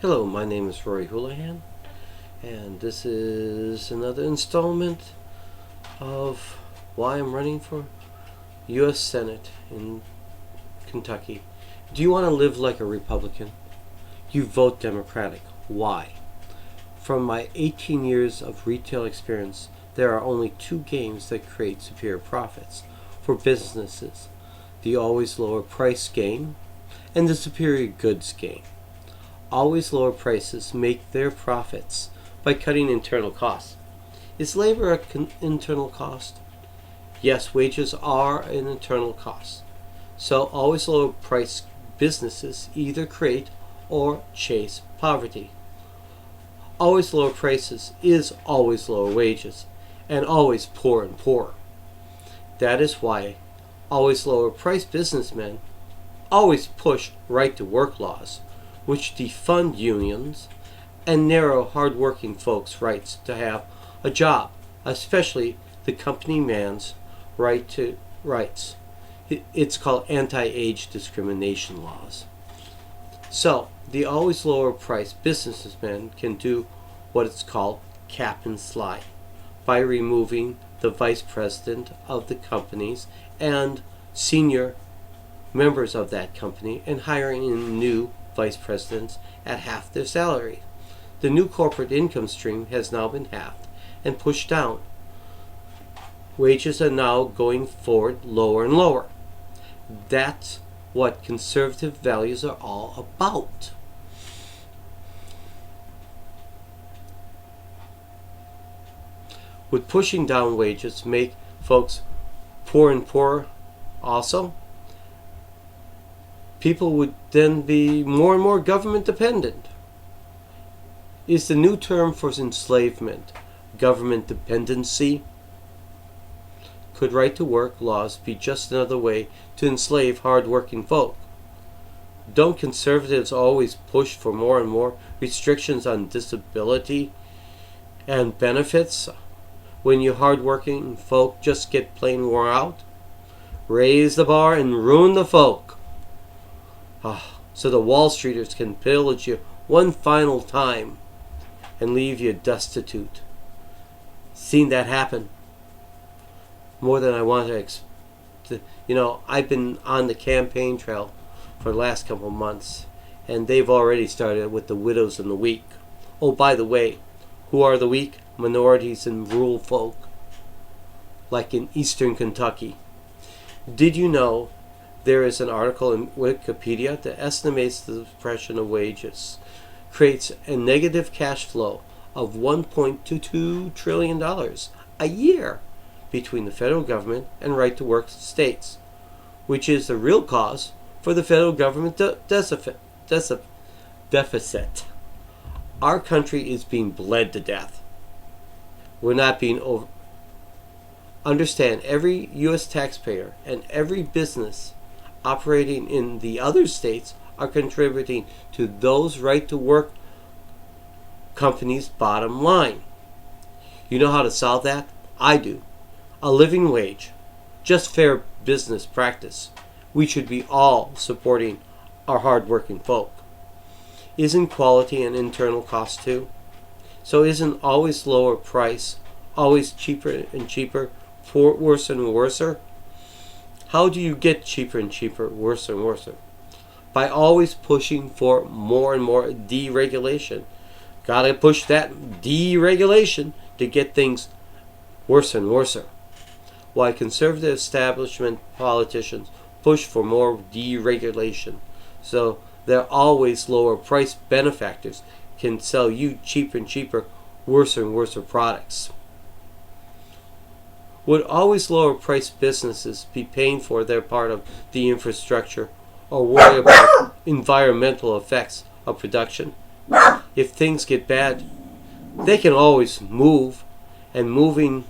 Hello, my name is Rory Houlihan, and this is another installment of why I'm running for U.S. Senate in Kentucky. Do you want to live like a Republican? You vote Democratic. Why? From my 18 years of retail experience, there are only two games that create superior profits for businesses: the always lower price game and the superior goods game. Always lower prices make their profits by cutting internal costs. Is labor an internal cost? Yes, wages are an internal cost. So always lower price businesses either create or chase poverty. Always lower prices is always lower wages, and always poor and poorer. That is why always lower price businessmen always push right to work laws, which defund unions and narrow hard-working folks' rights to have a job, especially the company man's right to rights. It's called anti-age discrimination laws. So, the always lower price businessmen can do what it's called cap and slide by removing the vice president of the companies and senior members of that company and hiring in new vice presidents at half their salary. The new corporate income stream has now been halved and pushed down. Wages are now going forward lower and lower. That's what conservative values are all about. Would pushing down wages make folks poor and poorer also? People would then be more and more government dependent. Is the new term for enslavement government dependency? Could right to work laws be just another way to enslave hard-working folk? Don't conservatives always push for more and more restrictions on disability and benefits when you hard-working folk just get plain wore out? Raise the bar and ruin the folk. So the Wall Streeters can pillage you one final time and leave you destitute. Seen that happen more than I want to. I've been on the campaign trail for the last couple of months, and they've already started with the widows and the weak. Oh, by the way, who are the weak? Minorities and rural folk, like in eastern Kentucky. Did you know there is an article in Wikipedia that estimates the suppression of wages creates a negative cash flow of $1.22 trillion a year between the federal government and right-to-work states, which is the real cause for the federal government deficit. Our country is being bled to death. We're not being over. Understand, every U.S. taxpayer and every business operating in the other states are contributing to those right-to-work companies' bottom line. You know how to solve that? I do. A living wage. Just fair business practice. We should be all supporting our hard-working folk. Isn't quality an internal cost too? So isn't always lower price always cheaper and cheaper, worse and worser? How do you get cheaper and cheaper, worse and worse? By always pushing for more and more deregulation. Gotta push that deregulation to get things worse and worse. Why conservative establishment politicians push for more deregulation, so their always lower price benefactors can sell you cheaper and cheaper, worse and worse products. Would always lower price businesses be paying for their part of the infrastructure or worry about environmental effects of production? If things get bad, they can always move, and moving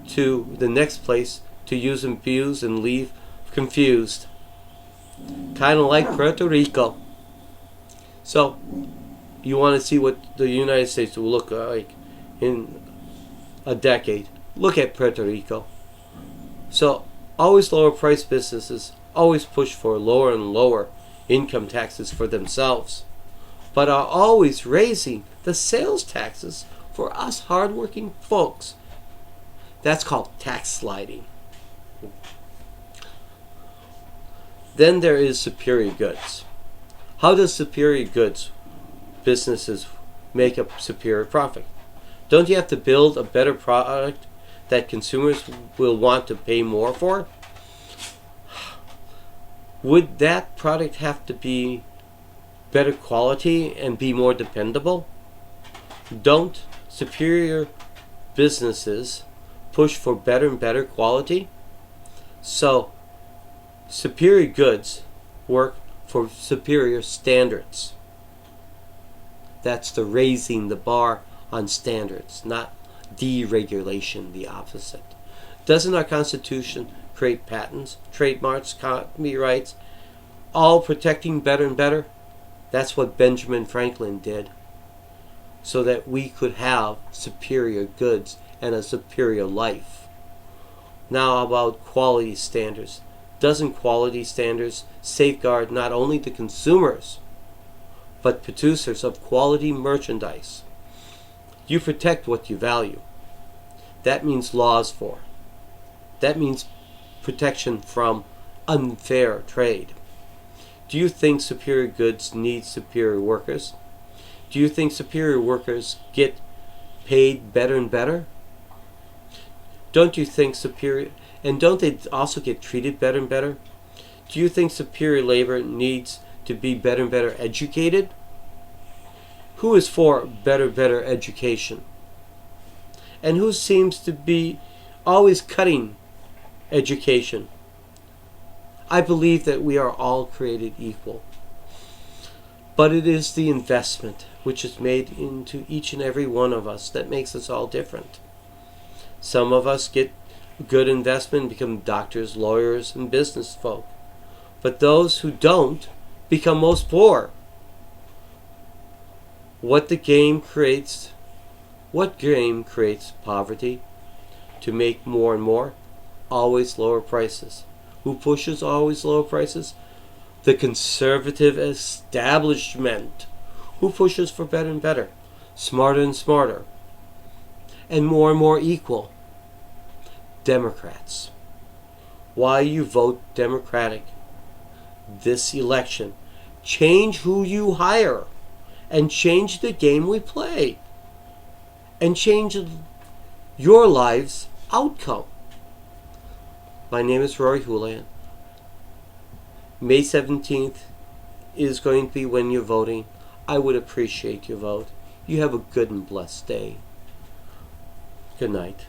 to the next place to use and abuse and leave confused. Kind of like Puerto Rico. So, you want to see what the United States will look like in a decade. Look at Puerto Rico. So, always lower price businesses always push for lower and lower income taxes for themselves. but are always raising the sales taxes for us hardworking folks. That's called tax sliding. Then there is superior goods. How does superior goods businesses make a superior profit? Don't you have to build a better product that consumers will want to pay more for? Would that product have to be better quality and be more dependable? Don't superior businesses push for better and better quality? So, superior goods work for superior standards. That's the raising the bar on standards, not deregulation, the opposite. Doesn't our Constitution create patents, trademarks, copyrights, all protecting better and better? That's what Benjamin Franklin did, so that we could have superior goods and a superior life. Now about quality standards. Doesn't quality standards safeguard not only the consumers, but producers of quality merchandise? You protect what you value. That means laws for. That means protection from unfair trade. Do you think superior goods need superior workers? Do you think superior workers get paid better and better? Don't you think superior, and don't they also get treated better and better? Do you think superior labor needs to be better and better educated? Who is for better education? And who seems to be always cutting education? I believe that we are all created equal. But it is the investment which is made into each and every one of us that makes us all different. Some of us get good investment, become doctors, lawyers, and business folk. But those who don't become most poor. What game creates poverty? To make more and more? Always lower prices. Who pushes always lower prices? The conservative establishment. Who pushes for better and better? Smarter and smarter. And more equal? Democrats. Why you vote Democratic this election? Change who you hire, and change the game we play, and change your life's outcome. My name is Rory Houlihan. May 17th is going to be when you're voting. I would appreciate your vote. You have a good and blessed day. Good night.